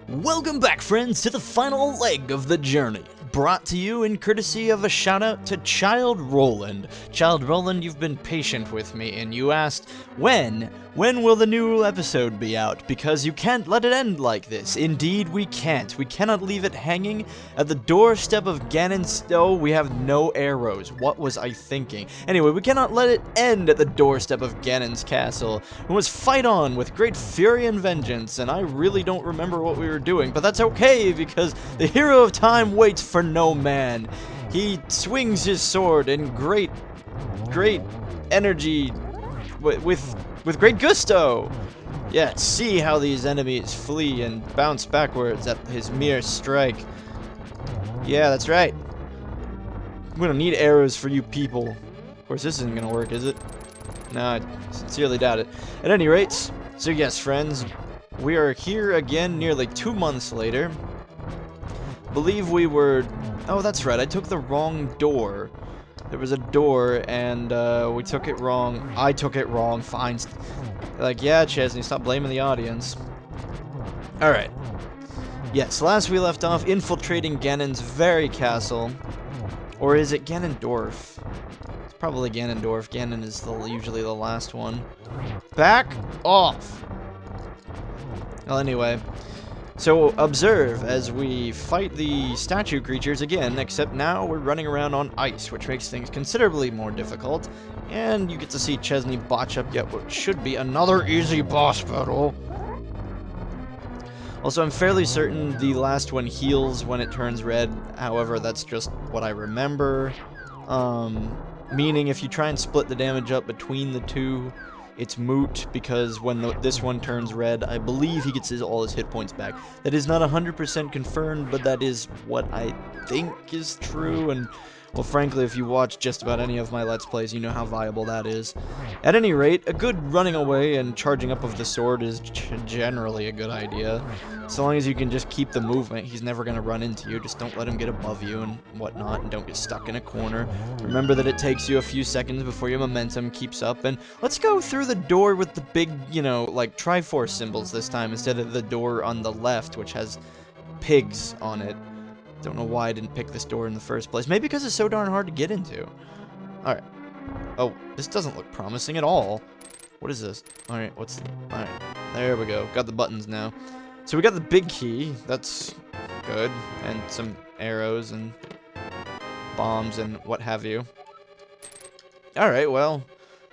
Welcome back, friends, to the final leg of the journey. Brought to you in courtesy of a shout out to Child Roland. Child Roland, you've been patient with me, and you asked, when will the new episode be out? Because you can't let it end like this. Indeed, we can't. We cannot leave it hanging at the doorstep of Ganon's... Oh, we have no arrows. What was I thinking? Anyway, we cannot let it end at the doorstep of Ganon's castle. We must fight on with great fury and vengeance, and I really don't remember what we were doing, but that's okay, because the hero of time waits for no man. He swings his sword in great energy with great gusto. Yeah, see how these enemies flee and bounce backwards at his mere strike. Yeah, that's right. We don't need arrows for you people. Of course, this isn't gonna work, is it? No, I sincerely doubt it. At any rate, so yes, friends, we are here again nearly 2 months later. Believe we were... Oh, that's right, I took the wrong door. There was a door, and we took it wrong. I took it wrong, fine. Like, yeah, Chezni, stop blaming the audience. Alright. Yes, last we left off infiltrating Ganon's very castle. Or is it Ganondorf? It's probably Ganondorf. Ganon is usually the last one. Back off! Well, anyway. So, observe as we fight the statue creatures again, except now we're running around on ice, which makes things considerably more difficult. And you get to see Chezni botch up yet what should be another easy boss battle. Also, I'm fairly certain the last one heals when it turns red. However, that's just what I remember. Meaning if you try and split the damage up between the two, it's moot, because when this one turns red, I believe he gets all his hit points back. That is not 100% confirmed, but that is what I think is true, and, well, frankly, if you watch just about any of my Let's Plays, you know how viable that is. At any rate, a good running away and charging up of the sword is generally a good idea. So long as you can just keep the movement, he's never going to run into you. Just don't let him get above you and whatnot, and don't get stuck in a corner. Remember that it takes you a few seconds before your momentum keeps up, and let's go through the door with the big, you know, like Triforce symbols this time, instead of the door on the left, which has pigs on it. Don't know why I didn't pick this door in the first place. Maybe because it's so darn hard to get into. Alright. Oh, this doesn't look promising at all. What is this? Alright, alright, there we go. Got the buttons now. So we got the big key. That's good. And some arrows and bombs and what have you. Alright, well,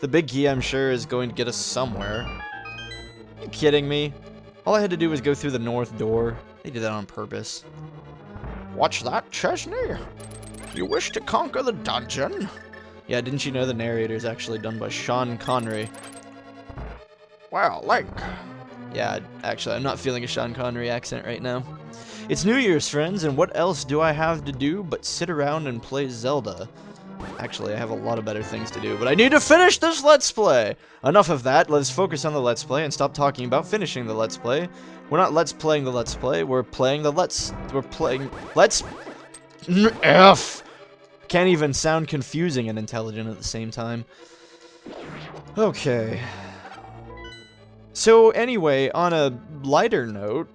the big key, I'm sure, is going to get us somewhere. Are you kidding me? All I had to do was go through the north door. They did that on purpose. What's that, Chezni? You wish to conquer the dungeon? Yeah, didn't you know the narrator is actually done by Sean Connery? Well, Link. Yeah, actually, I'm not feeling a Sean Connery accent right now. It's New Year's, friends, and what else do I have to do but sit around and play Zelda? Actually, I have a lot of better things to do, but I need to finish this Let's Play! Enough of that, let's focus on the Let's Play and stop talking about finishing the Let's Play. We're not Let's Playing the Let's Play, we're playing the Let's F! Can't even sound confusing and intelligent at the same time. Okay. So anyway, on a lighter note,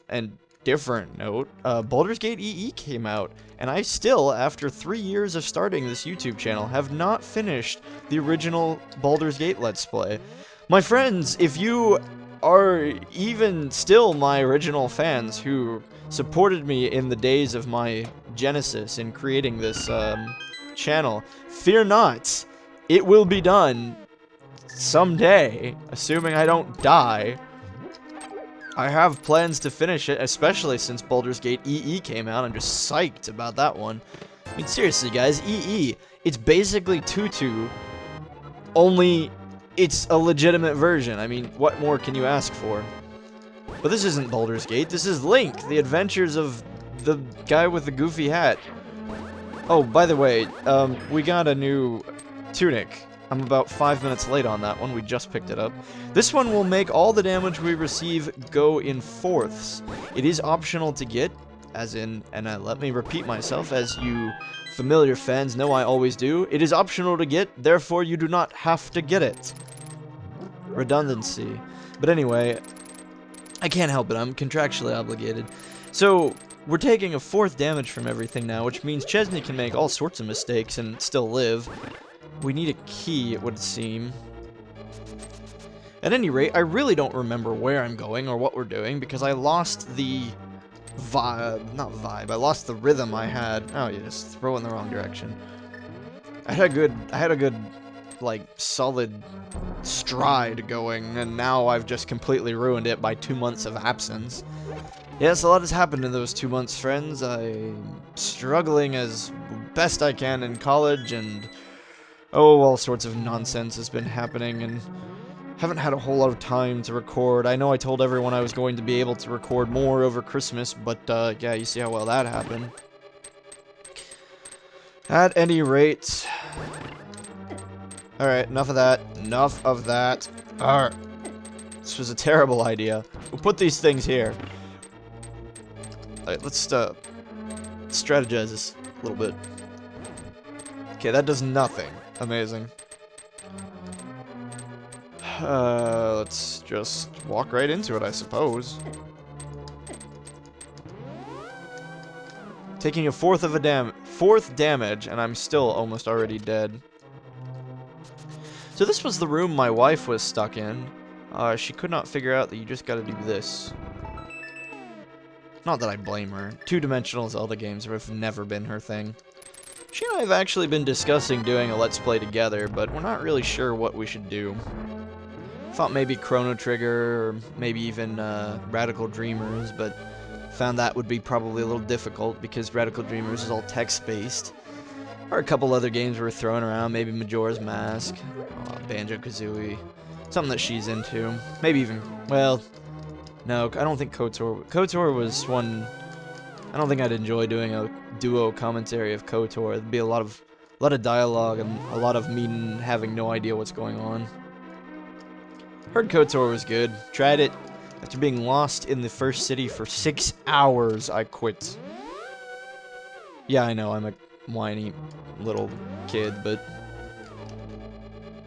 and different note, Baldur's Gate EE came out, and I still, after 3 years of starting this YouTube channel, have not finished the original Baldur's Gate Let's Play. My friends, if you are even still my original fans who supported me in the days of my genesis in creating this channel, fear not, it will be done someday, assuming I don't die. I have plans to finish it, especially since Baldur's Gate EE came out. I'm just psyched about that one. I mean, seriously, guys, EE, it's basically Tutu, only it's a legitimate version. I mean, what more can you ask for? But this isn't Baldur's Gate, this is Link, the adventures of the guy with the goofy hat. Oh, by the way, we got a new tunic. I'm about 5 minutes late on that one, we just picked it up. This one will make all the damage we receive go in fourths. It is optional to get, as in, and let me repeat myself, as you familiar fans know I always do, it is optional to get, therefore you do not have to get it. Redundancy. But anyway, I can't help it, I'm contractually obligated. So, we're taking a 4th damage from everything now, which means Chezni can make all sorts of mistakes and still live. We need a key, it would seem. At any rate, I really don't remember where I'm going or what we're doing, because I lost the I lost the rhythm I had. Oh, you just throw in the wrong direction. I had a good, like, solid stride going, and now I've just completely ruined it by 2 months of absence. Yes, a lot has happened in those 2 months, friends. I'm struggling as best I can in college, and oh, all sorts of nonsense has been happening, and haven't had a whole lot of time to record. I know I told everyone I was going to be able to record more over Christmas, but yeah, you see how well that happened. At any rate... Alright, enough of that. Enough of that. Arr. This was a terrible idea. We'll put these things here. Alright, let's strategize this a little bit. Okay, that does nothing. Amazing. Let's just walk right into it, I suppose. Taking a 4th damage, and I'm still almost already dead. So this was the room my wife was stuck in. She could not figure out that you just gotta do this. Not that I blame her. 2-dimensional Zelda games have never been her thing. She and I have actually been discussing doing a Let's Play together, but we're not really sure what we should do. Thought maybe Chrono Trigger, or maybe even Radical Dreamers, but found that would be probably a little difficult because Radical Dreamers is all text-based. Or a couple other games we're throwing around, maybe Majora's Mask, Banjo-Kazooie, something that she's into. Maybe even, well, no, I don't think KOTOR. KOTOR was one, I don't think I'd enjoy doing a duo commentary of KOTOR. It'd be a lot of dialogue and a lot of me having no idea what's going on. Heard KOTOR was good. Tried it. After being lost in the first city for 6 hours, I quit. Yeah, I know, I'm a whiny little kid, but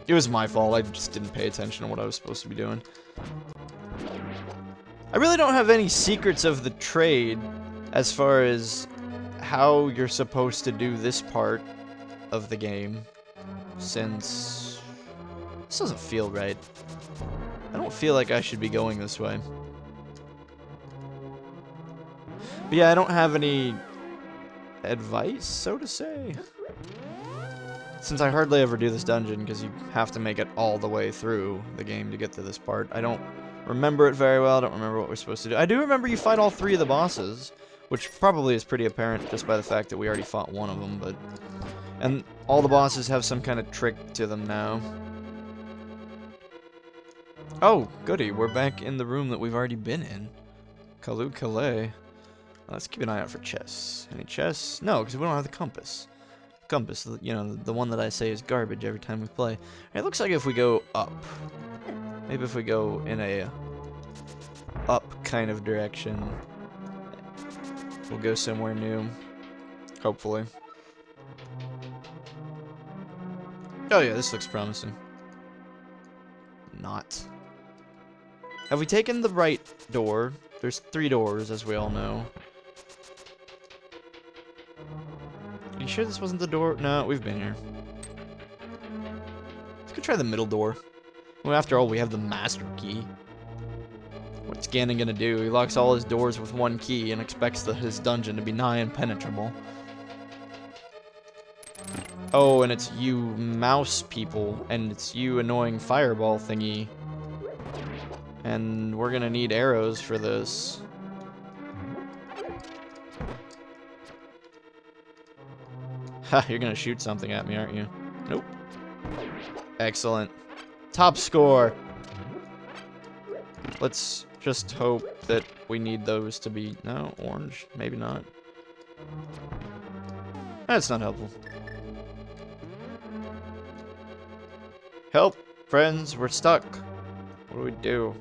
it was my fault. I just didn't pay attention to what I was supposed to be doing. I really don't have any secrets of the trade as far as how you're supposed to do this part of the game, since this doesn't feel right. I don't feel like I should be going this way. But yeah, I don't have any advice, so to say. Since I hardly ever do this dungeon, because you have to make it all the way through the game to get to this part. I don't remember it very well, I don't remember what we're supposed to do. I do remember you fight all 3 of the bosses, which probably is pretty apparent just by the fact that we already fought one of them, but... And all the bosses have some kind of trick to them now. Oh, goody, we're back in the room that we've already been in. Kalu Kalay. Let's keep an eye out for chests. Any chests? No, because we don't have the compass. Compass, you know, the one that I say is garbage every time we play. It looks like if we go up. Maybe if we go in a up kind of direction, we'll go somewhere new. Hopefully. Oh yeah, this looks promising. Not. Have we taken the right door? There's 3 doors, as we all know. Are you sure this wasn't the door? No, we've been here. Let's go try the middle door. Well, after all, we have the master key. What's Ganon gonna do? He locks all his doors with 1 key and expects his dungeon to be nigh impenetrable. Oh, and it's you mouse people, and it's you annoying fireball thingy. And we're gonna need arrows for this. Ha, you're gonna shoot something at me, aren't you? Nope. Excellent. Top score! Let's just hope that we need those to be... No, orange? Maybe not. That's not helpful. Help! Friends, we're stuck. What do we do?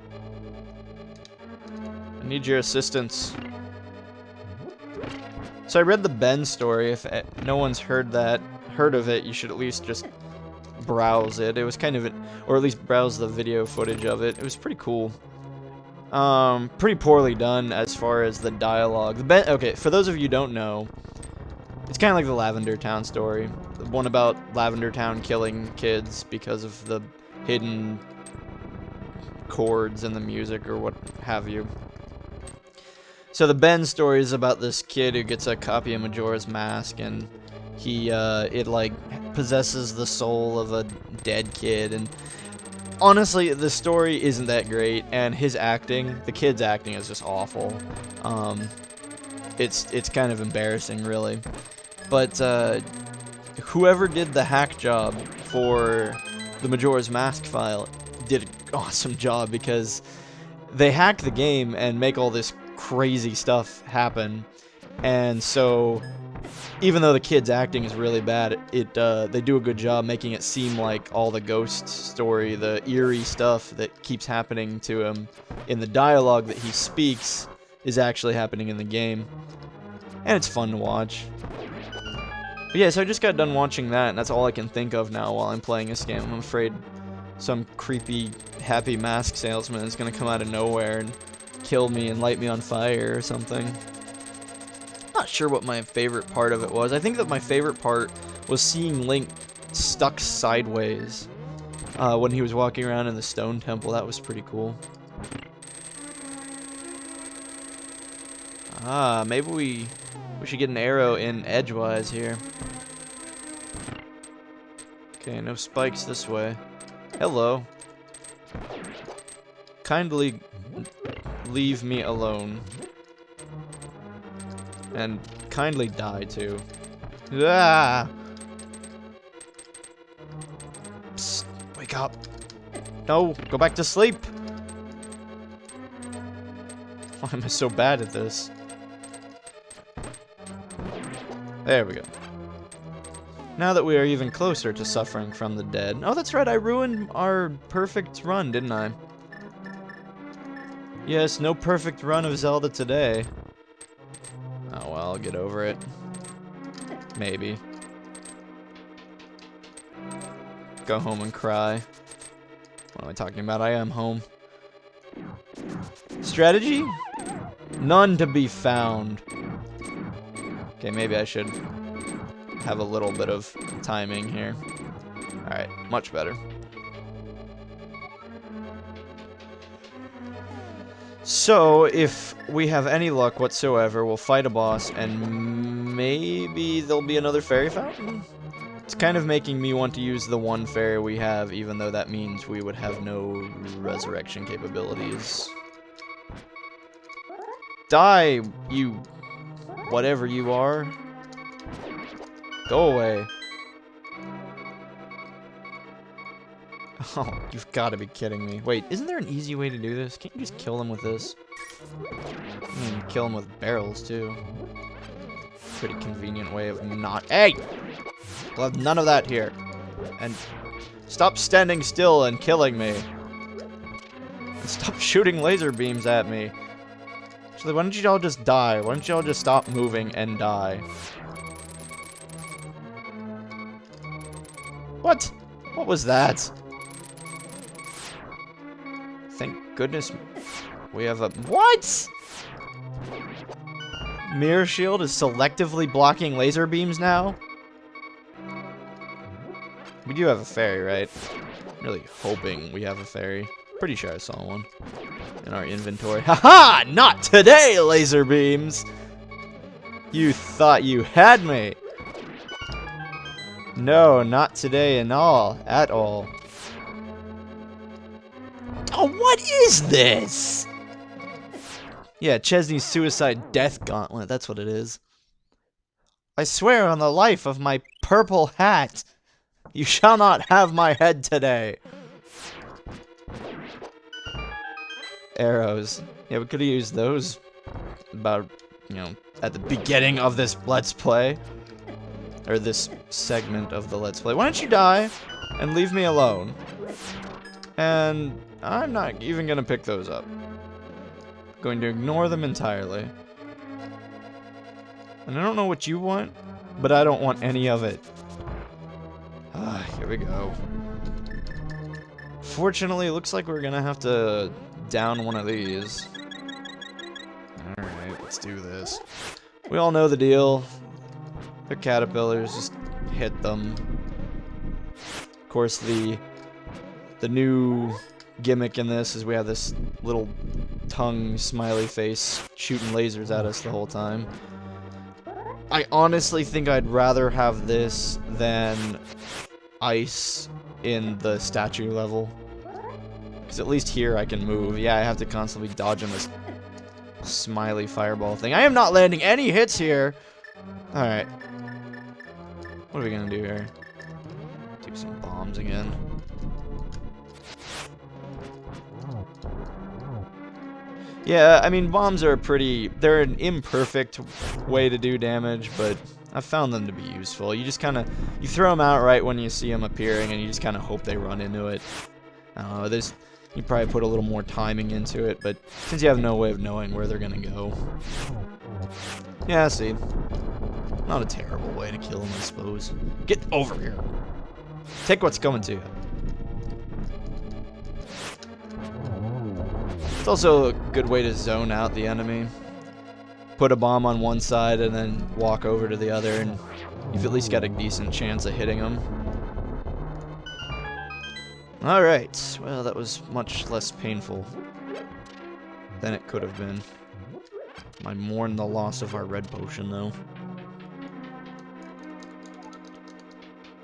I need your assistance. So I read the Ben story. If no one's heard of it, you should at least just browse it. It was kind of, or at least browse the video footage of it. It was pretty cool. Pretty poorly done as far as the dialogue. Okay, for those of you who don't know, it's kind of like the Lavender Town story. The one about Lavender Town killing kids because of the hidden chords in the music or what have you. So the Ben story is about this kid who gets a copy of Majora's Mask, and it like possesses the soul of a dead kid, and honestly, the story isn't that great, and his acting, the kid's acting is just awful. It's kind of embarrassing, really. But whoever did the hack job for the Majora's Mask file did an awesome job, because they hack the game and make all this crazy stuff happen. And so, even though the kid's acting is really bad, they do a good job making it seem like all the ghost story, the eerie stuff that keeps happening to him in the dialogue that he speaks, is actually happening in the game. And it's fun to watch. But yeah, so I just got done watching that, and that's all I can think of now while I'm playing this game. I'm afraid some creepy, happy mask salesman is going to come out of nowhere and kill me and light me on fire or something. Not sure what my favorite part of it was. I think that my favorite part was seeing Link stuck sideways when he was walking around in the stone temple. That was pretty cool. Maybe we should get an arrow in edgewise here. Okay, no spikes this way. Hello. Kindly leave me alone. And kindly die, too. Ah! Psst, wake up. No, go back to sleep. Why am I so bad at this? There we go. Now that we are even closer to suffering from the dead. Oh, that's right, I ruined our perfect run, didn't I? Yes, no perfect run of Zelda today. Oh well, I'll get over it. Maybe. Go home and cry. What am I talking about? I am home. Strategy? None to be found. Okay, maybe I should have a little bit of timing here. Alright, much better. So, if we have any luck whatsoever, we'll fight a boss, and maybe there'll be another fairy fountain? It's kind of making me want to use the one fairy we have, even though that means we would have no resurrection capabilities. Die, you... whatever you are. Go away. Oh, you've got to be kidding me. Wait, isn't there an easy way to do this? Can't you just kill them with this? Kill them with barrels, too. Pretty convenient way of not... Hey! We'll have none of that here. And stop standing still and killing me. And stop shooting laser beams at me. Actually, why don't you all just die? Why don't you all just stop moving and die? What? What was that? Thank goodness we have a... What? Mirror Shield is selectively blocking laser beams now? We do have a fairy, right? I'm really hoping we have a fairy. Pretty sure I saw one in our inventory. Haha! Not today, laser beams! You thought you had me! No, not today at all. Oh, what is this? Yeah, Chesney's Suicide Death Gauntlet, that's what it is. I swear on the life of my purple hat, you shall not have my head today. Arrows. Yeah, we could have used those about, at the beginning of this Let's Play. Or this segment of the Let's Play. Why don't you die and leave me alone? And I'm not even gonna pick those up. Going to ignore them entirely. And I don't know what you want, but I don't want any of it. Here we go. Fortunately, it looks like we're gonna have to down one of these. Alright, let's do this. We all know the deal. They're caterpillars, just hit them. Of course, the new gimmick in this is we have this little tongue smiley face shooting lasers at us the whole time. I honestly think I'd rather have this than ice in the statue level. Because at least here I can move. Yeah, I have to constantly dodge on this smiley fireball thing. I am not landing any hits here! Alright. What are we gonna do here? Do some bombs again. Yeah, I mean, bombs are they're an imperfect way to do damage, but I've found them to be useful. You just kind of, you throw them out right when you see them appearing, and you just kind of hope they run into it. I don't know, you probably put a little more timing into it, but since you have no way of knowing where they're gonna go. Yeah, see. Not a terrible way to kill them, I suppose. Get over here. Take what's coming to you. It's also a good way to zone out the enemy. Put a bomb on one side and then walk over to the other, and you've at least got a decent chance of hitting them. Alright, well, that was much less painful than it could have been. I mourn the loss of our red potion, though.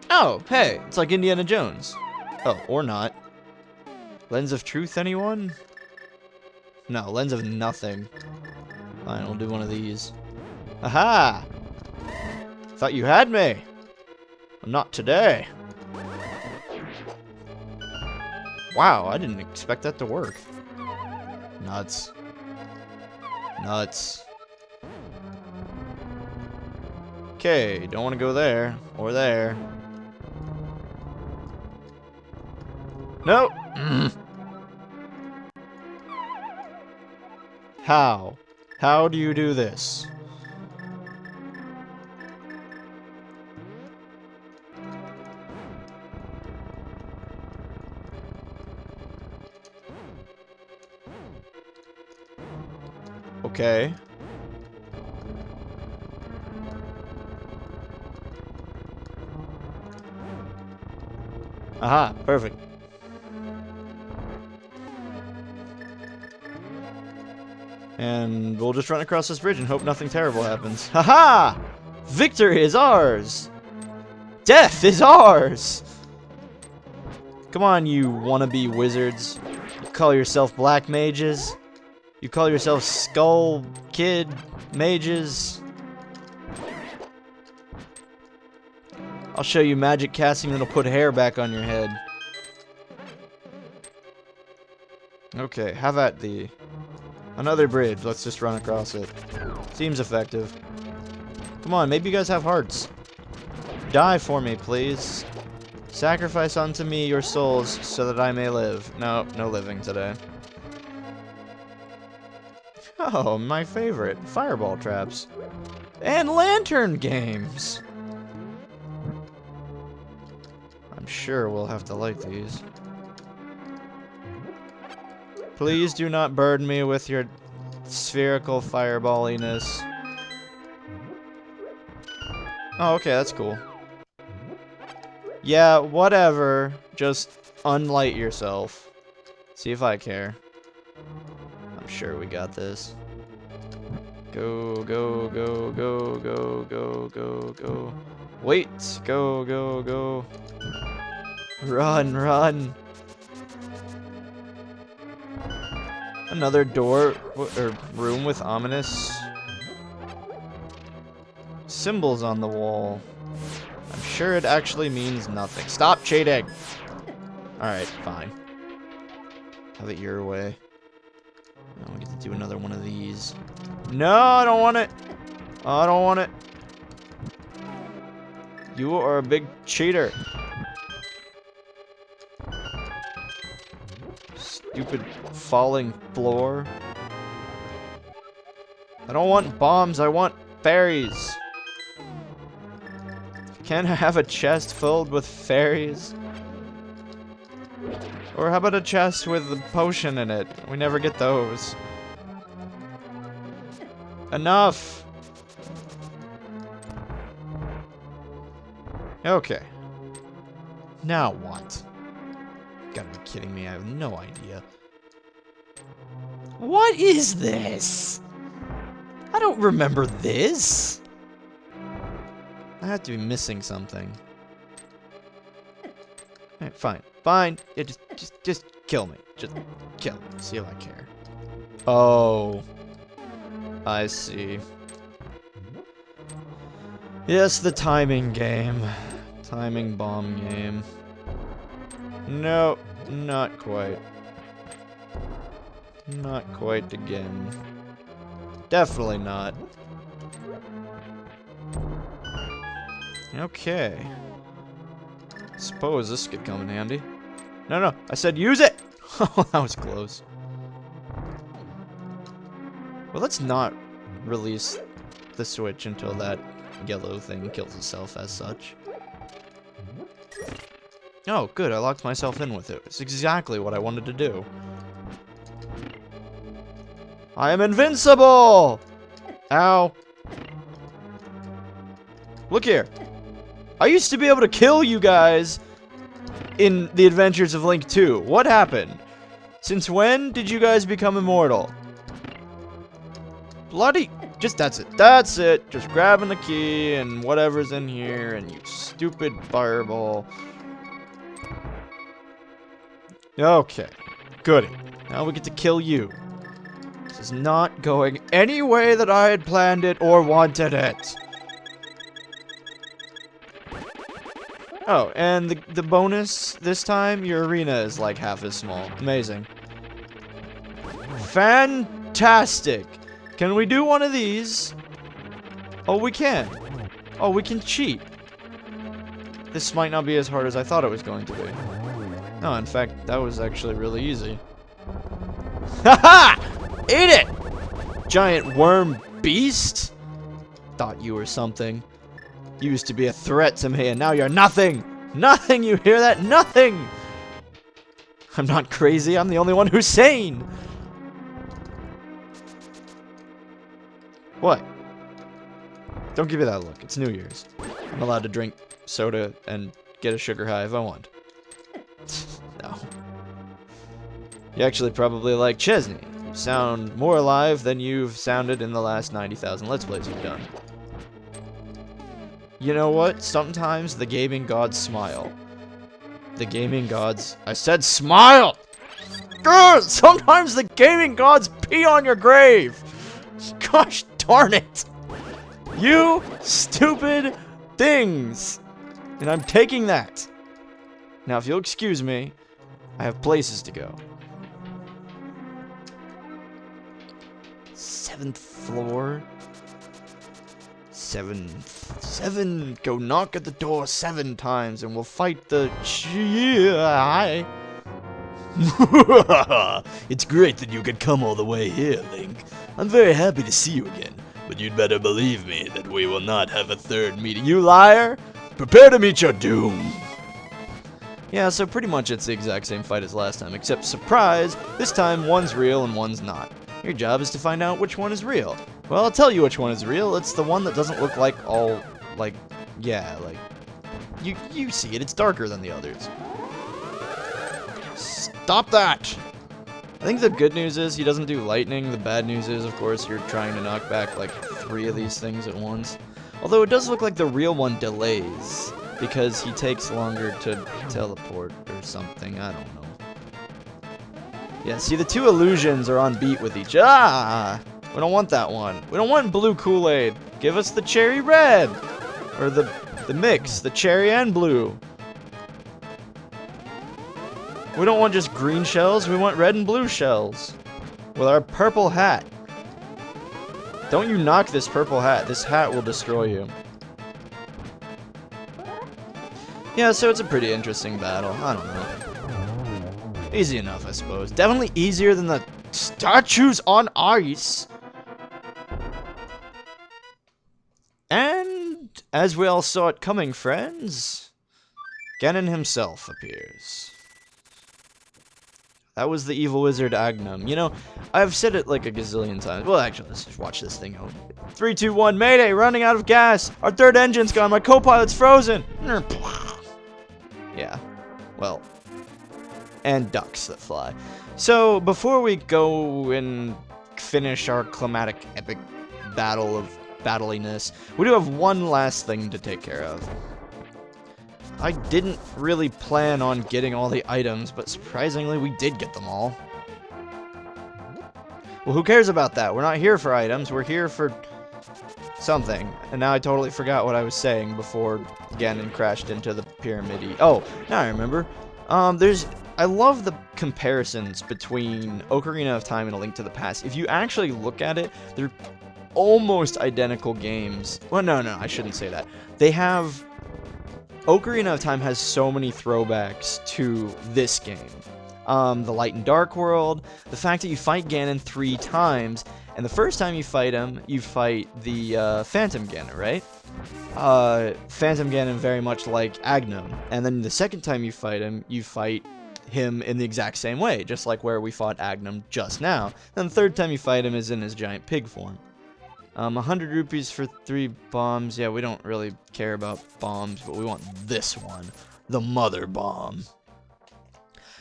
Oh, hey, it's like Indiana Jones. Oh, or not. Lens of Truth, anyone? No, Lens of Nothing. Fine, we'll do one of these. Aha! Thought you had me. Well, not today. Wow, I didn't expect that to work. Nuts. Nuts. Okay, don't want to go there. Or there. Nope. How? How do you do this? Okay. Aha, perfect. And we'll just run across this bridge and hope nothing terrible happens. Haha! Victory is ours! Death is ours! Come on, you wannabe wizards. You call yourself black mages? You call yourself skull kid mages? I'll show you magic casting that'll put hair back on your head. Okay, have at thee. Another bridge, let's just run across it. Seems effective. Come on, maybe you guys have hearts. Die for me, please. Sacrifice unto me your souls so that I may live. No, no living today. Oh, my favorite. Fireball traps. And lantern games! I'm sure we'll have to light these. Please do not burden me with your spherical fireballiness. Oh, okay, that's cool. Yeah, whatever. Just unlight yourself. See if I care. I'm sure we got this. Go, go, go, go, go, go, go, go. Wait, go, go, go. Run, run. Another door or room with ominous symbols on the wall. I'm sure it actually means nothing. Stop cheating! Alright, fine. Have it your way. Now we get to do another one of these. No, I don't want it! I don't want it. You are a big cheater. Stupid falling floor. I don't want bombs, I want fairies. Can't I have a chest filled with fairies? Or how about a chest with a potion in it? We never get those. Enough! Okay. Now what? You gotta be kidding me, I have no idea. What is this? I don't remember this. I have to be missing something. Alright, fine. Fine. Yeah, just kill me. Just kill me. See if I care. Oh. I see. Yes, the timing game. Timing bomb game. No, not quite. Not quite again. Definitely not. Okay. Suppose this could come in handy. No, I said use it! Oh, that was close. Well, let's not release the switch until that yellow thing kills itself as such. Oh, good, I locked myself in with it. It's exactly what I wanted to do. I am invincible! Ow. Look here. I used to be able to kill you guys in The Adventures of Link 2. What happened? Since when did you guys become immortal? Bloody... Just, that's it. That's it. Just grabbing the key and whatever's in here and you stupid fireball. Okay. Goody. Now we get to kill you. This is not going any way that I had planned it or wanted it. Oh, and the bonus this time, your arena is like half as small. Amazing. Fantastic. Can we do one of these? Oh, we can. Oh, we can cheat. This might not be as hard as I thought it was going to be. No, in fact, that was actually really easy. Haha! Eat it! Giant worm beast? Thought you were something. You used to be a threat to me, and now you're nothing! Nothing, you hear that? Nothing! I'm not crazy, I'm the only one who's sane! What? Don't give me that look, it's New Year's. I'm allowed to drink soda and get a sugar high if I want. No. You actually probably like Chezni. You sound more alive than you've sounded in the last 90,000 Let's Plays you've done. You know what? Sometimes the gaming gods smile. The gaming gods... I said smile! Grr! Sometimes the gaming gods pee on your grave! Gosh darn it! You stupid things! And I'm taking that. Now, if you'll excuse me, I have places to go. 7th floor? 7. Go knock at the door 7 times and we'll fight the Hi. It's great that you could come all the way here, Link. I'm very happy to see you again, but you'd better believe me that we will not have a third meeting. You liar! Prepare to meet your doom! Yeah, so pretty much it's the exact same fight as last time, except surprise, this time one's real and one's not. Your job is to find out which one is real. Well, I'll tell you which one is real. It's the one that doesn't look like all, like, yeah, like, you see it. It's darker than the others. Stop that! I think the good news is he doesn't do lightning. The bad news is, of course, you're trying to knock back, like, 3 of these things at once. Although it does look like the real one delays, because he takes longer to teleport or something. I don't know. Yeah, see, the 2 illusions are on beat with each. Ah! We don't want that one. We don't want blue Kool-Aid. Give us the cherry red. Or the mix, the cherry and blue. We don't want just green shells. We want red and blue shells. With our purple hat. Don't you knock this purple hat. This hat will destroy you. Yeah, so it's a pretty interesting battle. I don't know. Easy enough, I suppose. Definitely easier than the statues on ice. And, as we all saw it coming, friends, Ganon himself appears. That was the evil wizard Agnum. You know, I've said it like a gazillion times. Well, actually, let's just watch this thing go. 3, 2, 1, Mayday! Running out of gas! Our third engine's gone! My co-pilot's frozen! Yeah. Well. And ducks that fly. So, before we go and finish our climatic epic battle of battliness, we do have one last thing to take care of. I didn't really plan on getting all the items, but surprisingly we did get them all. Well, who cares about that? We're not here for items, we're here for something. And now I totally forgot what I was saying before Ganon crashed into the pyramid. Oh, now I remember. I love the comparisons between Ocarina of Time and A Link to the Past. If you actually look at it, they're almost identical games. Well, no, I shouldn't say that. They have... Ocarina of Time has so many throwbacks to this game. The Light and Dark world, the fact that you fight Ganon 3 times, and the first time you fight him, you fight the Phantom Ganon, right? Phantom Ganon very much like Agnum, and then the second time you fight him in the exact same way, just like where we fought Agnum just now. And the third time you fight him is in his giant pig form. 100 rupees for 3 bombs. Yeah, we don't really care about bombs, but we want this one. The Mother Bomb.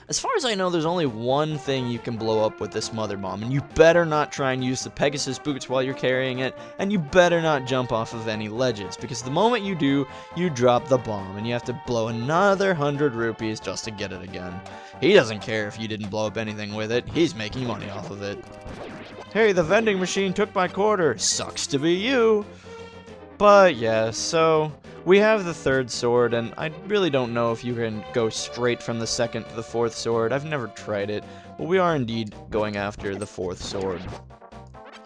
As far as I know, there's only one thing you can blow up with this Mother Bomb, and you better not try and use the Pegasus boots while you're carrying it, and you better not jump off of any ledges, because the moment you do, you drop the bomb, and you have to blow another 100 rupees just to get it again. He doesn't care if you didn't blow up anything with it, he's making money off of it. Hey, the vending machine took my quarter. Sucks to be you. But yeah, so we have the third sword, and I really don't know if you can go straight from the second to the fourth sword. I've never tried it, but we are indeed going after the fourth sword.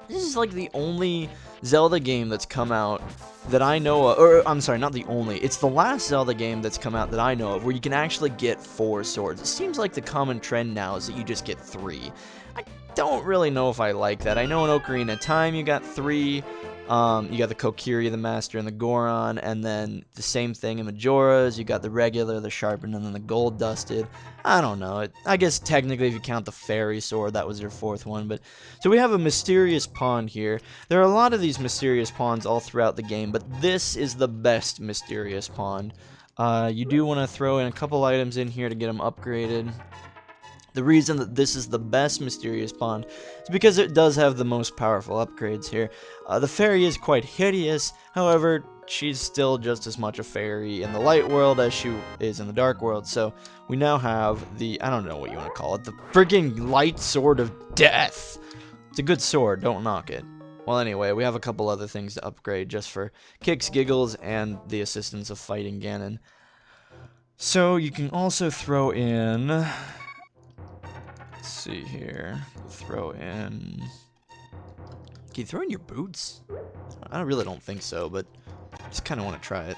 This is like the only Zelda game that's come out that I know of, or I'm sorry, not the only. It's the last Zelda game that's come out that I know of where you can actually get 4 swords. It seems like the common trend now is that you just get 3. I don't really know if I like that. I know in Ocarina of Time you got 3. You got the Kokiri, the Master, and the Goron, and then the same thing in Majora's. You got the regular, the sharpened, and then the gold dusted. I don't know. I guess technically if you count the fairy sword, that was your 4th one. But so we have a mysterious pond here. There are a lot of these mysterious ponds all throughout the game, but this is the best mysterious pond. You do want to throw in a couple items in here to get them upgraded. The reason that this is the best mysterious pond is because it does have the most powerful upgrades here. The fairy is quite hideous, however, she's still just as much a fairy in the light world as she is in the dark world. So we now have the, I don't know what you want to call it, the freaking light sword of death. It's a good sword, don't knock it. Well, anyway, we have a couple other things to upgrade just for kicks, giggles, and the assistance of fighting Ganon. So you can also throw in... Let's see here. Throw in... Can you throw in your boots? I really don't think so, but I just kind of want to try it.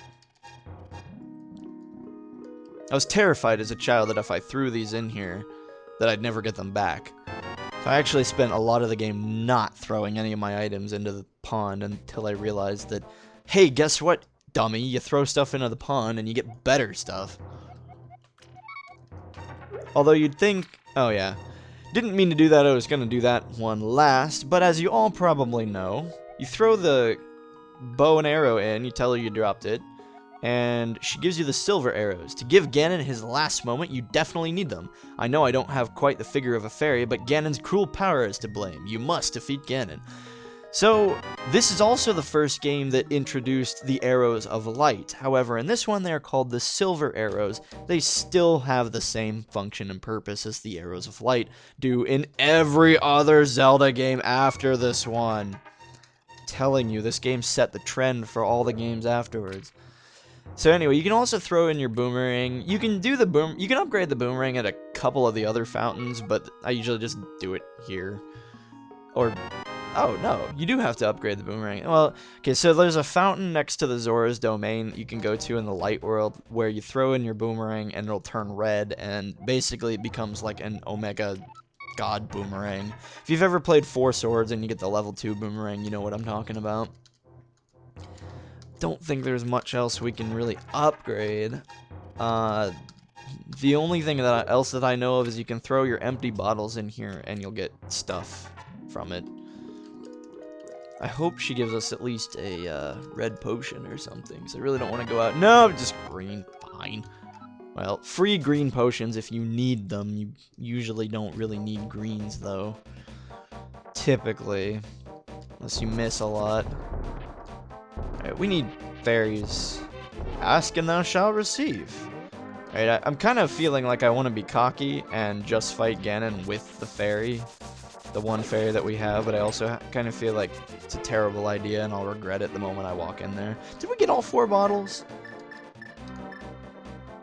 I was terrified as a child that if I threw these in here, that I'd never get them back. So I actually spent a lot of the game not throwing any of my items into the pond until I realized that, hey, guess what, dummy? You throw stuff into the pond and you get better stuff. Although you'd think... Oh, yeah. Didn't mean to do that, I was going to do that one last, but as you all probably know, you throw the bow and arrow in, you tell her you dropped it, and she gives you the silver arrows. To give Ganon his last moment, you definitely need them. I know I don't have quite the figure of a fairy, but Ganon's cruel power is to blame. You must defeat Ganon. So, this is also the first game that introduced the arrows of light. However, in this one, they are called the silver arrows. They still have the same function and purpose as the arrows of light do in every other Zelda game after this one. I'm telling you, this game set the trend for all the games afterwards. So anyway, you can also throw in your boomerang. You can do the you can upgrade the boomerang at a couple of the other fountains, but I usually just do it here. Or... Oh, no, you do have to upgrade the boomerang. Well, okay, so there's a fountain next to the Zora's Domain you can go to in the light world where you throw in your boomerang and it'll turn red, and basically it becomes like an Omega God boomerang. If you've ever played 4 Swords and you get the level 2 boomerang, you know what I'm talking about. Don't think there's much else we can really upgrade. The only thing else that I know of is you can throw your empty bottles in here and you'll get stuff from it. I hope she gives us at least a red potion or something, because I really don't want to go out. No, just green. Fine. Well, free green potions if you need them. You usually don't really need greens, though. Typically. Unless you miss a lot. Alright, we need fairies. Ask and thou shalt receive. Alright, I'm kind of feeling like I want to be cocky and just fight Ganon with the fairy. The one fairy that we have, but I also kind of feel like it's a terrible idea and I'll regret it the moment I walk in there. Did we get all 4 bottles?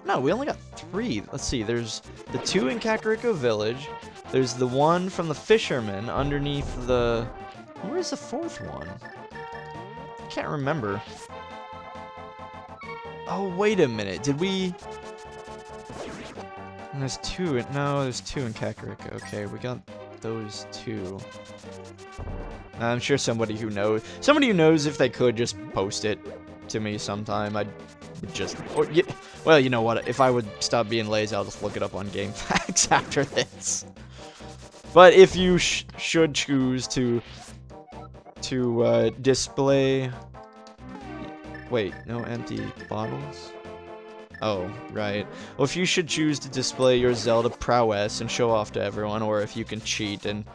No, we only got 3. Let's see, there's the 2 in Kakariko Village. There's the 1 from the fisherman underneath the... Where's the 4th one? I can't remember. Oh, wait a minute. Did we... And there's 2 in... No, there's 2 in Kakariko. Okay, we got those 2. I'm sure somebody who knows if they could just post it to me sometime. I'd just... Or, yeah, well, you know what? If I would stop being lazy, I'll just look it up on Game Facts after this. But if you should choose to display... Wait, no empty bottles? Oh, right. Well, if you should choose to display your Zelda prowess and show off to everyone, or if you can cheat and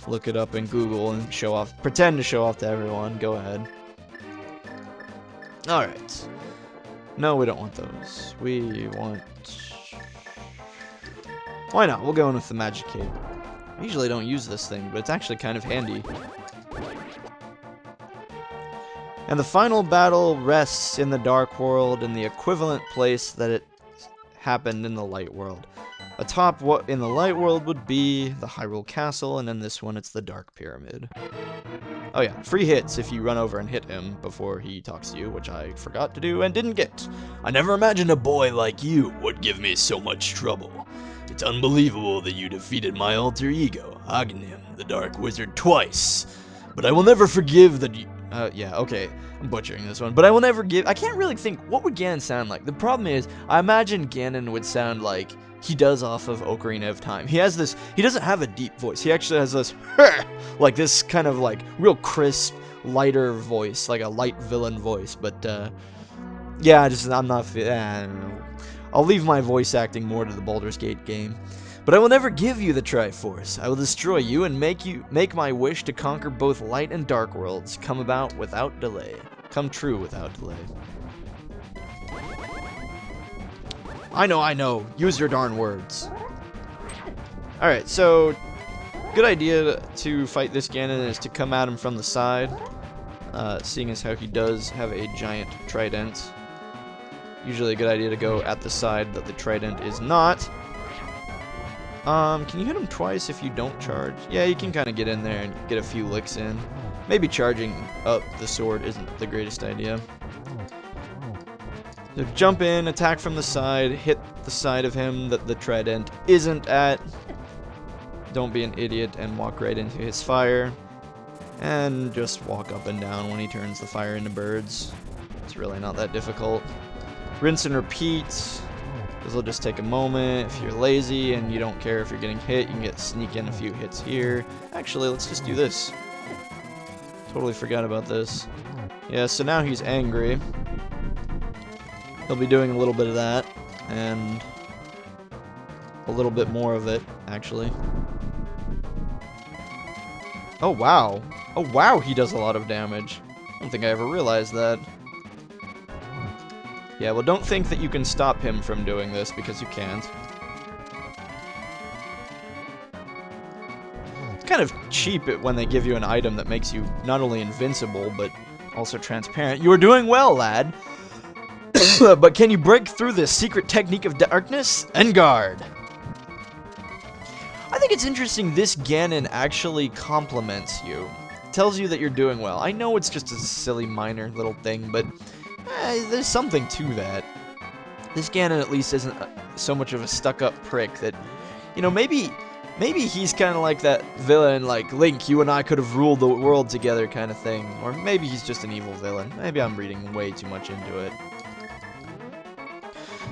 look it up in Google and pretend to show off to everyone, go ahead. Alright. No, we don't want those. We want... Why not? We'll go in with the magic cape. I usually don't use this thing, but it's actually kind of handy. And the final battle rests in the Dark World in the equivalent place that it happened in the Light World. Atop what in the Light World would be the Hyrule Castle, and in this one it's the Dark Pyramid. Oh yeah, free hits if you run over and hit him before he talks to you, which I forgot to do and didn't get. I never imagined a boy like you would give me so much trouble. It's unbelievable that you defeated my alter ego, Aghanim, the Dark Wizard, twice. But I will never forgive that you... yeah, okay, I'm butchering this one. But I will never give... I can't really think... What would Ganon sound like? The problem is, I imagine Ganon would sound like he does off of Ocarina of Time. He has this... He doesn't have a deep voice. He actually has this... like this kind of like real crisp, lighter voice. Like a light villain voice. But, yeah, I'm not... I don't know. I'll leave my voice acting more to the Baldur's Gate game. But I will never give you the Triforce. I will destroy you and make my wish to conquer both light and dark worlds come about without delay. Come true without delay. I know. Use your darn words. Alright, so... Good idea to fight this Ganon is to come at him from the side. Seeing as how he does have a giant trident. Usually a good idea to go at the side that the trident is not. Can you hit him twice if you don't charge? Yeah, you can kind of get in there and get a few licks in. Maybe charging up the sword isn't the greatest idea. So jump in, attack from the side, hit the side of him that the trident isn't at. Don't be an idiot and walk right into his fire. And just walk up and down when he turns the fire into birds. It's really not that difficult. Rinse and repeat. This will just take a moment. If you're lazy and you don't care if you're getting hit, you can sneak in a few hits here. Actually, let's just do this. Totally forgot about this. Yeah, so now he's angry. He'll be doing a little bit of that, and a little bit more of it, actually. Oh, wow. Oh, wow, he does a lot of damage. I don't think I ever realized that. Yeah, well, don't think that you can stop him from doing this, because you can't. It's kind of cheap when they give you an item that makes you not only invincible, but also transparent. You are doing well, lad! But can you break through the secret technique of darkness? And guard! I think it's interesting this Ganon actually compliments you. Tells you that you're doing well. I know it's just a silly minor little thing, but... there's something to that. This Ganon at least isn't so much of a stuck-up prick that, you know, maybe he's kind of like that villain, like, Link, you and I could have ruled the world together kind of thing. Or maybe he's just an evil villain. Maybe I'm reading way too much into it.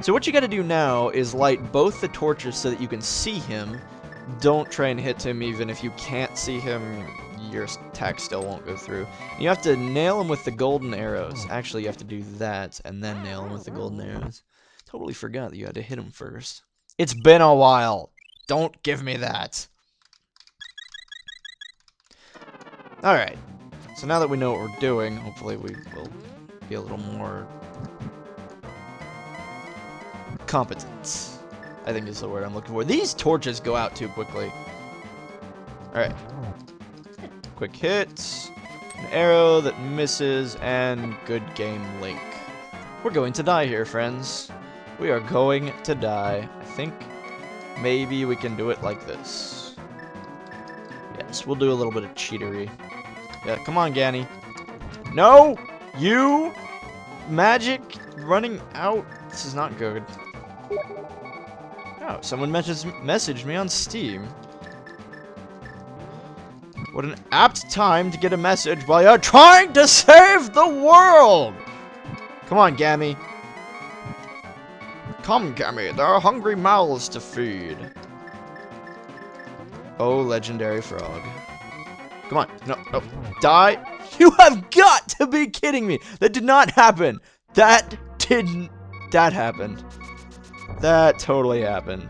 So what you gotta do now is light both the torches so that you can see him. Don't try and hit him even if you can't see him. Your attack still won't go through. You have to nail him with the golden arrows. Actually, you have to do that and then nail him with the golden arrows. Totally forgot that you had to hit him first. It's been a while. Don't give me that. Alright. So now that we know what we're doing, hopefully we will be a little more competent, I think is the word I'm looking for. These torches go out too quickly. Alright. Quick hit. An arrow that misses, and good game, Link. We're going to die here, friends. We are going to die. I think maybe we can do it like this. Yes, we'll do a little bit of cheatery. Yeah, come on, Ganny. No! You! Magic running out. This is not good. Oh, someone messaged me on Steam. What an apt time to get a message while you're trying to save the world! Come on, Gammy. Come, Gammy, there are hungry mouths to feed. Oh, legendary frog. Come on, no, die. You have got to be kidding me. That did not happen. That happened. That totally happened.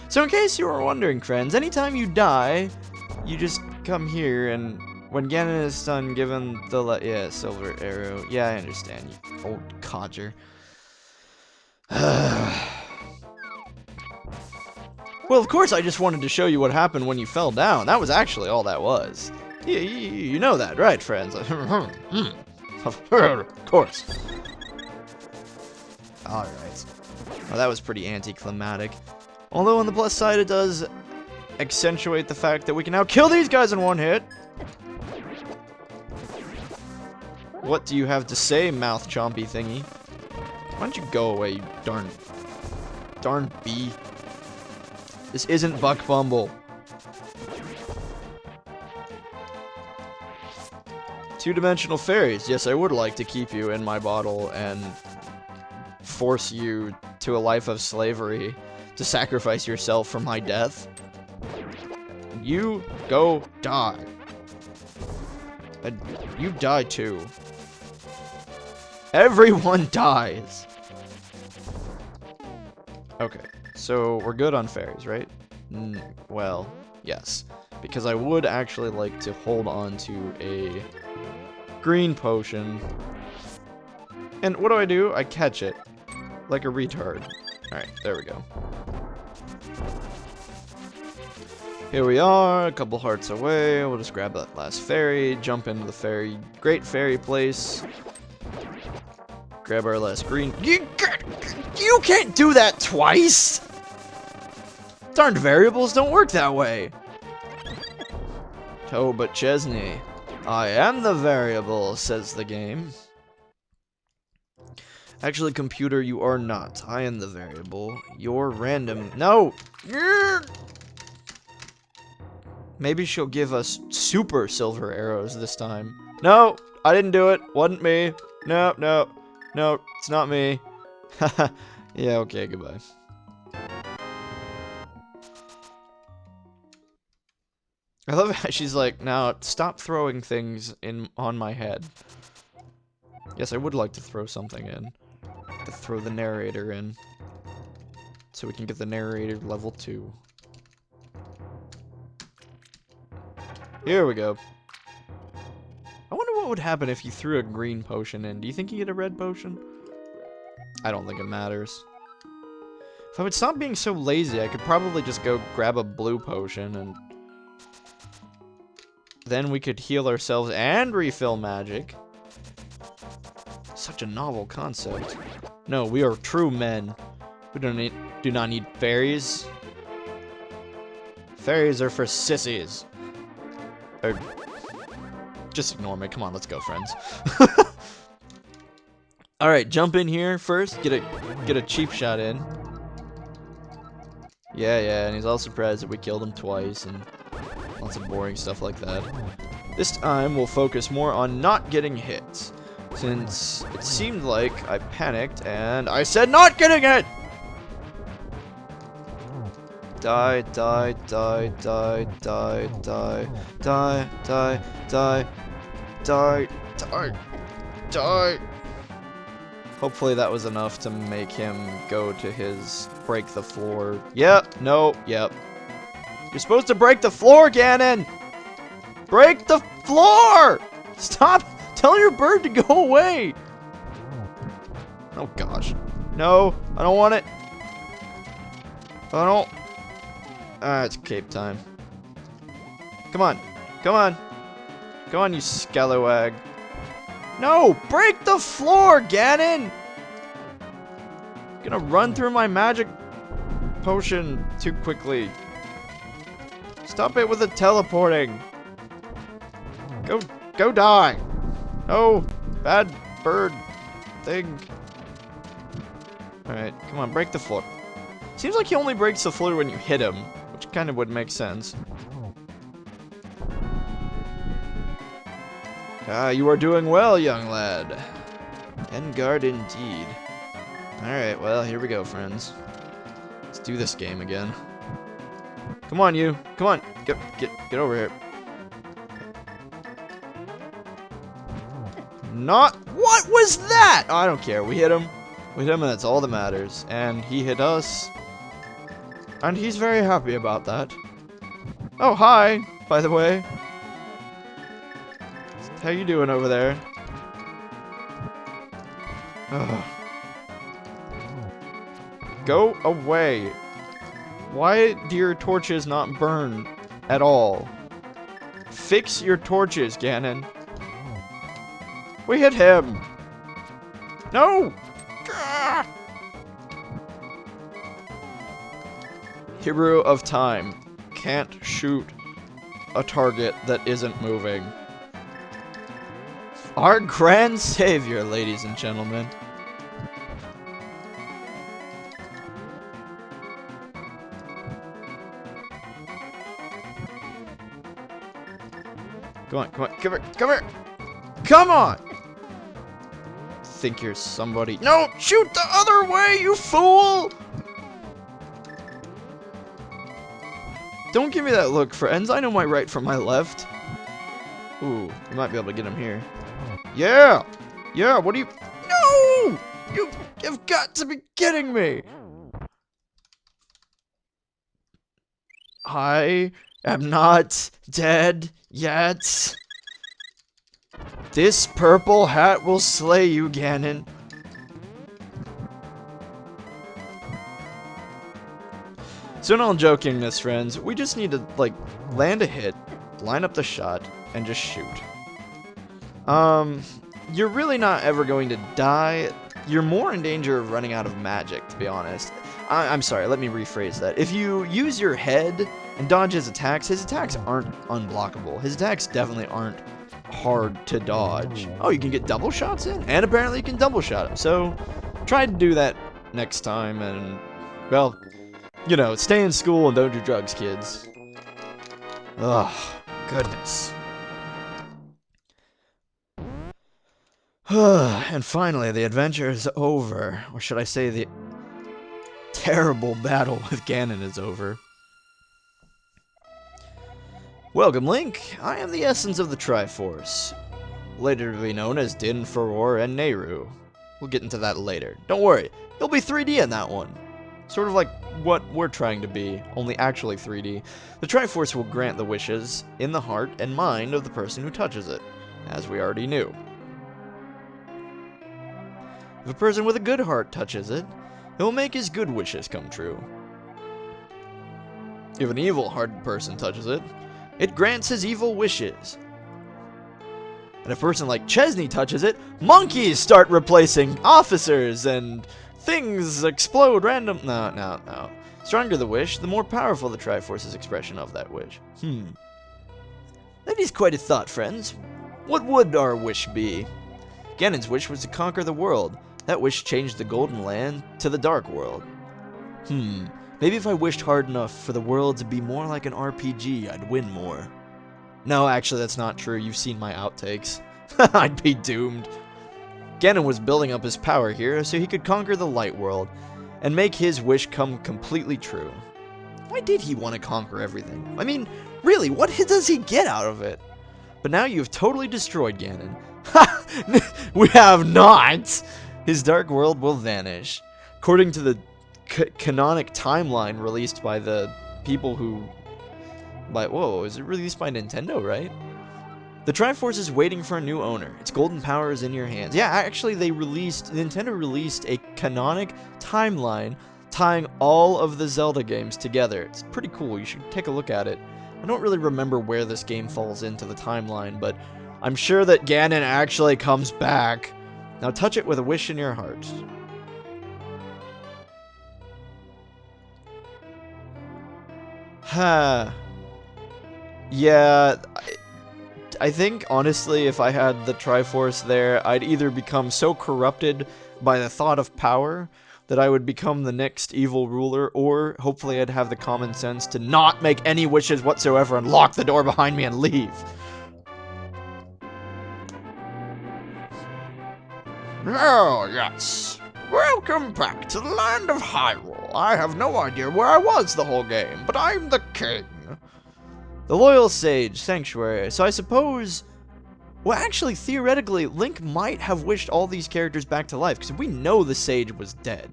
So in case you were wondering, friends, anytime you die, you just come here, and when Ganon is done, give him the silver arrow. Yeah, I understand, you old codger. Well, of course, I just wanted to show you what happened when you fell down. That was actually all that was. You know that, right, friends? Of course. Alright. Well, that was pretty anticlimactic. Although, on the plus side, it does accentuate the fact that we can now kill these guys in one hit. What do you have to say, mouth chompy thingy? Why don't you go away, you darn bee. This isn't Buck Bumble. Two-dimensional fairies. Yes, I would like to keep you in my bottle and force you to a life of slavery to sacrifice yourself for my death. You go die. And you die too. Everyone dies. Okay, so we're good on fairies, right? Well, yes. Because I would actually like to hold on to a green potion. And what do? I catch it. Like a retard. Alright, there we go. Here we are, a couple hearts away. We'll just grab that last fairy, jump into the great fairy place. Grab our last green. You can't do that twice! Darned variables don't work that way. Oh, but Chezni, I am the variable, says the game. Actually, computer, you are not. I am the variable. You're random. No! Maybe she'll give us super silver arrows this time. No! I didn't do it. Wasn't me. No, no. No, it's not me. Haha. Yeah, okay, goodbye. I love how she's like, now stop throwing things on my head. Yes, I would like to throw something in. To throw the narrator in. So we can get the narrator level 2. Here we go. I wonder what would happen if you threw a green potion in. Do you think you get a red potion? I don't think it matters. If I would stop being so lazy, I could probably just go grab a blue potion and then we could heal ourselves and refill magic. Such a novel concept. No, we are true men. We do not need fairies. Fairies are for sissies. Or just ignore me. Come on, let's go, friends. All right, jump in here first. Get a cheap shot in. Yeah, and he's all surprised that we killed him twice and lots of boring stuff like that. This time we'll focus more on not getting hit. Since it seemed like I panicked and I said not getting it! Die, die, die, die, die, die, die, die, die, die, die, die. Hopefully that was enough to make him go to his break the floor. Yep, no, yep. You're supposed to break the floor, Ganon! Break the floor! Stop! Tell your bird to go away! Oh gosh. No, I don't want it. I don't. Ah, it's cape time. Come on. Come on. Come on, you scallywag. No! Break the floor, Ganon! I'm gonna run through my magic potion too quickly. Stop it with the teleporting. Go die. No, bad bird thing. Alright, come on, break the floor. Seems like he only breaks the floor when you hit him, which kind of would make sense. Ah, you are doing well, young lad. Engard indeed. Alright, well, here we go, friends. Let's do this game again. Come on, you. Come on. Get over here. Not. What was that? Oh, I don't care. We hit him. We hit him, and that's all that matters. And he hit us. And he's very happy about that. Oh, hi, by the way. How you doing over there? Ugh. Go away. Why do your torches not burn at all? Fix your torches, Ganon. We hit him. No! Gah! Hero of Time can't shoot a target that isn't moving. Our grand savior, ladies and gentlemen. Come on, come on, come here, come here! Come on! Think you're somebody. No! Shoot the other way, you fool! Don't give me that look, friends. I know my right from my left. Ooh, you might be able to get him here. Yeah! Yeah, what do you... No! You've got to be kidding me! I am not dead yet. This purple hat will slay you, Ganon. So in all jokingness, friends, we just need to, like, land a hit, line up the shot, and just shoot. You're really not ever going to die. You're more in danger of running out of magic, to be honest. I'm sorry, let me rephrase that. If you use your head and dodge his attacks aren't unblockable. His attacks definitely aren't hard to dodge. Oh, you can get double shots in? And apparently you can double shot him. So, try to do that next time, and, well, you know, stay in school and don't do drugs, kids. Ugh, goodness. And finally, the adventure is over. Or should I say the terrible battle with Ganon is over. Welcome, Link. I am the essence of the Triforce, later to be known as Din, Furor, and Nehru. We'll get into that later. Don't worry, you'll be 3D in that one. Sort of like what we're trying to be, only actually 3D. The Triforce will grant the wishes in the heart and mind of the person who touches it, as we already knew. If a person with a good heart touches it, it will make his good wishes come true. If an evil-hearted person touches it, it grants his evil wishes. And if a person like Chezni touches it, monkeys start replacing officers and things explode random. No. Stronger the wish, the more powerful the Triforce's expression of that wish. That is quite a thought, friends. What would our wish be? Ganon's wish was to conquer the world. That wish changed the Golden Land to the Dark World. Maybe if I wished hard enough for the world to be more like an RPG, I'd win more. No, actually, that's not true. You've seen my outtakes. I'd be doomed. Ganon was building up his power here so he could conquer the light world and make his wish come completely true. Why did he want to conquer everything? I mean, really, what does he get out of it? But now you've totally destroyed Ganon. Ha! We have not! His dark world will vanish. According to the canonic timeline released by the people who... Whoa, is it released by Nintendo, right? The Triforce is waiting for a new owner. Its golden power is in your hands. Yeah, actually, Nintendo released a canonic timeline tying all of the Zelda games together. It's pretty cool. You should take a look at it. I don't really remember where this game falls into the timeline, but I'm sure that Ganon actually comes back. Now touch it with a wish in your heart. Yeah, I think, honestly, if I had the Triforce there, I'd either become so corrupted by the thought of power that I would become the next evil ruler, or hopefully I'd have the common sense to not make any wishes whatsoever and lock the door behind me and leave. Oh, yes. Welcome back to the land of Hyrule. I have no idea where I was the whole game, but I'm the king. The Loyal Sage, Sanctuary. So I suppose... Well, actually, theoretically, Link might have wished all these characters back to life, because we know the Sage was dead.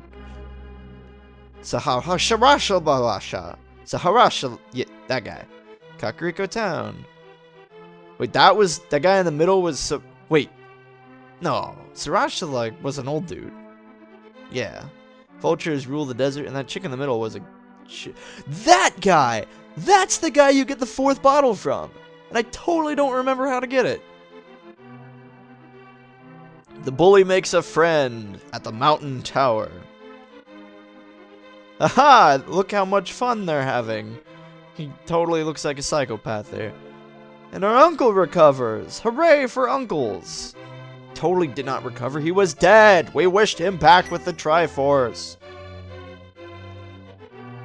Saharasha. Yeah, that guy. Kakariko Town. Wait, that guy in the middle was... Wait. No, Sarasha, like, was an old dude. Yeah. Vultures rule the desert, and that chick in the middle was a... That guy! That's the guy you get the 4th bottle from! And I totally don't remember how to get it. The bully makes a friend at the mountain tower. Aha! Look how much fun they're having. He totally looks like a psychopath there. And our uncle recovers! Hooray for uncles! Totally did not recover. He was dead! We wished him back with the Triforce.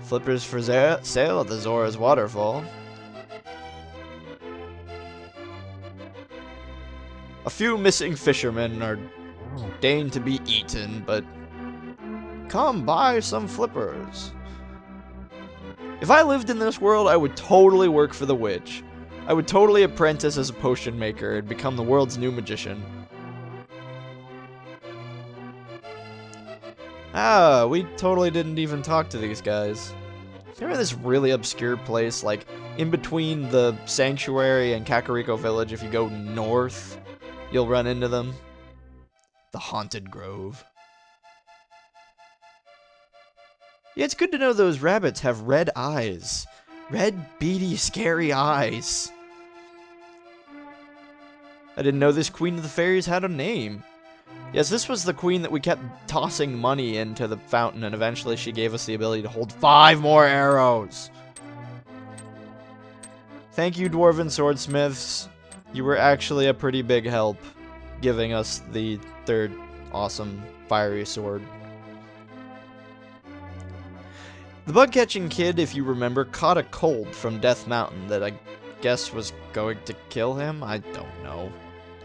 Flippers for sale at the Zora's Waterfall. A few missing fishermen are deigned to be eaten, but come buy some flippers. If I lived in this world, I would totally work for the witch. I would totally apprentice as a potion maker and become the world's new magician. Ah, we totally didn't even talk to these guys. They're in this really obscure place, like, in between the Sanctuary and Kakariko Village. If you go north, you'll run into them. The Haunted Grove. Yeah, it's good to know those rabbits have red eyes. Red, beady, scary eyes. I didn't know this Queen of the Fairies had a name. Yes, this was the queen that we kept tossing money into the fountain, and eventually she gave us the ability to hold 5 more arrows. Thank you, Dwarven Swordsmiths. You were actually a pretty big help, giving us the 3rd awesome fiery sword. The bug-catching kid, if you remember, caught a cold from Death Mountain that I guess was going to kill him? I don't know.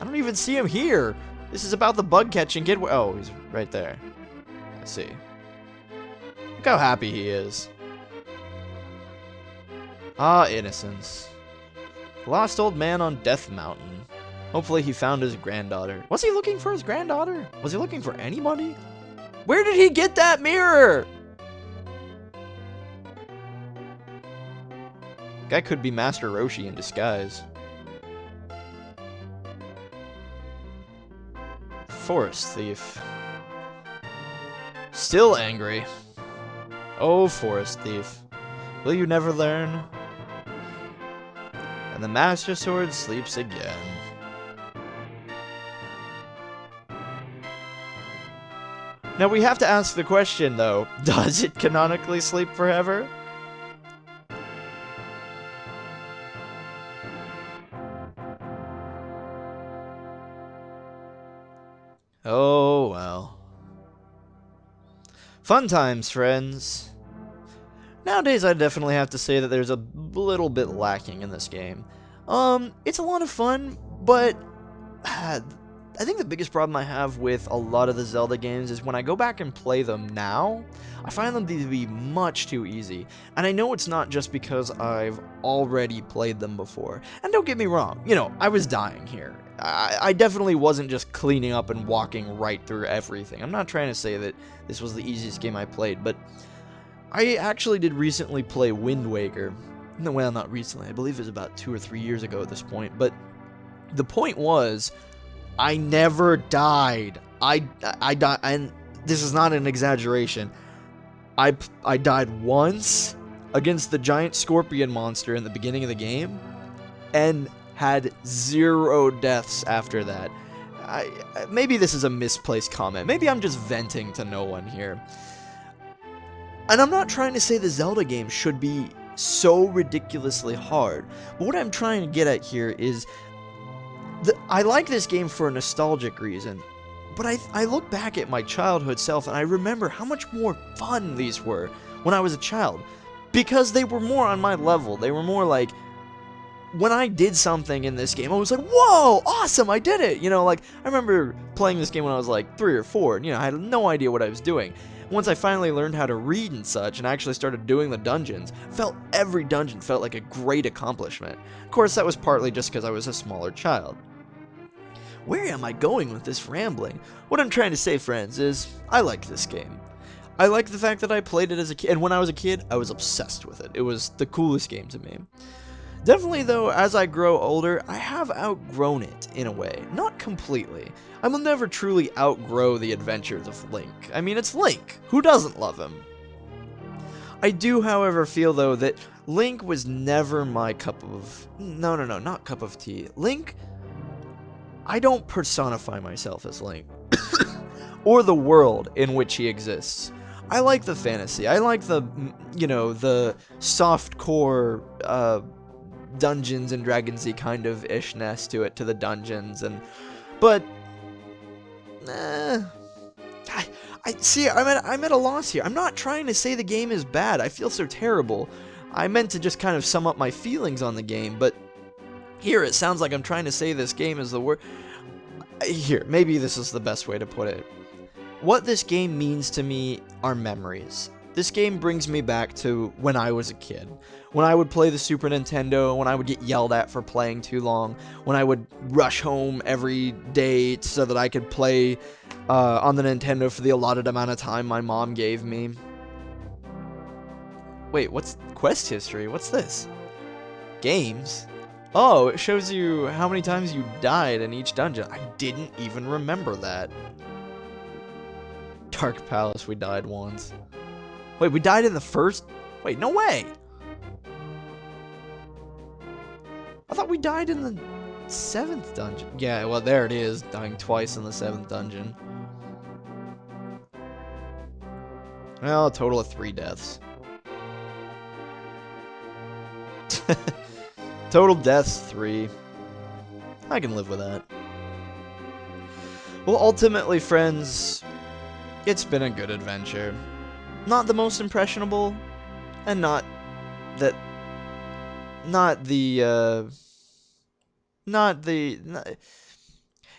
I don't even see him here! This is about the bug-catching kid. Oh, he's right there. I see. Look how happy he is. Ah, innocence. Lost old man on Death Mountain. Hopefully he found his granddaughter. Was he looking for his granddaughter? Was he looking for anybody? Where did he get that mirror? Guy could be Master Roshi in disguise. Forest thief. Still angry. Oh, forest thief. Will you never learn? And the Master Sword sleeps again. Now we have to ask the question, though. Does it canonically sleep forever? Oh, well. Fun times, friends. Nowadays, I definitely have to say that there's a little bit lacking in this game. It's a lot of fun, but I think the biggest problem I have with a lot of the Zelda games is when I go back and play them now, I find them to be much too easy. And I know it's not just because I've already played them before. And don't get me wrong, you know, I was dying here. I definitely wasn't just cleaning up and walking right through everything. I'm not trying to say that this was the easiest game I played, but I actually did recently play Wind Waker. No, well, not recently. I believe it was about 2 or 3 years ago at this point. But the point was, I never died. I died, and this is not an exaggeration. I died once against the giant scorpion monster in the beginning of the game, and had 0 deaths after that. Maybe this is a misplaced comment. Maybe I'm just venting to no one here. And I'm not trying to say the Zelda games should be so ridiculously hard, but what I'm trying to get at here is I like this game for a nostalgic reason, but I look back at my childhood self and I remember how much more fun these were when I was a child, because they were more on my level. They were more like, when I did something in this game, I was like, whoa, awesome, I did it! You know, like, I remember playing this game when I was like 3 or 4, and, you know, I had no idea what I was doing. Once I finally learned how to read and such, and actually started doing the dungeons, every dungeon felt like a great accomplishment. Of course, that was partly just because I was a smaller child. Where am I going with this rambling? What I'm trying to say, friends, is I like this game. I like the fact that I played it as a kid, and when I was a kid, I was obsessed with it. It was the coolest game to me. Definitely, though, as I grow older, I have outgrown it, in a way. Not completely. I will never truly outgrow the adventures of Link. I mean, it's Link. Who doesn't love him? I do, however, feel, though, that Link was never my cup of... No, not cup of tea. Link... I don't personify myself as Link. Or the world in which he exists. I like the fantasy. I like the, you know, the soft-core, Dungeons and Dragons-y kind of ishness to it, to the dungeons, but I'm at a loss here. I'm not trying to say the game is bad. I feel so terrible. I meant to just kind of sum up my feelings on the game, but here it sounds like I'm trying to say this game is the worst. Here, maybe this is the best way to put it. What this game means to me are memories. This game brings me back to when I was a kid. When I would play the Super Nintendo, when I would get yelled at for playing too long, when I would rush home every day so that I could play on the Nintendo for the allotted amount of time my mom gave me. Wait, what's quest history? What's this? Games? Oh, it shows you how many times you died in each dungeon. I didn't even remember that. Dark Palace, we died once. Wait, we died in the first... Wait, no way! I thought we died in the 7th dungeon. Yeah, well, there it is, dying twice in the 7th dungeon. Well, a total of 3 deaths. Total deaths, 3. I can live with that. Well, ultimately, friends, it's been a good adventure. Not the most impressionable, and not the...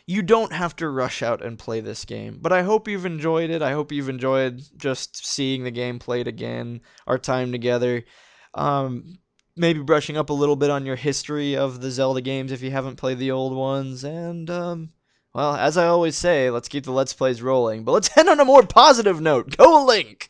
You don't have to rush out and play this game, but I hope you've enjoyed it. I hope you've enjoyed just seeing the game played again, our time together. Maybe brushing up a little bit on your history of the Zelda games if you haven't played the old ones, and, well, as I always say, let's keep the Let's Plays rolling, but let's end on a more positive note. Go Link!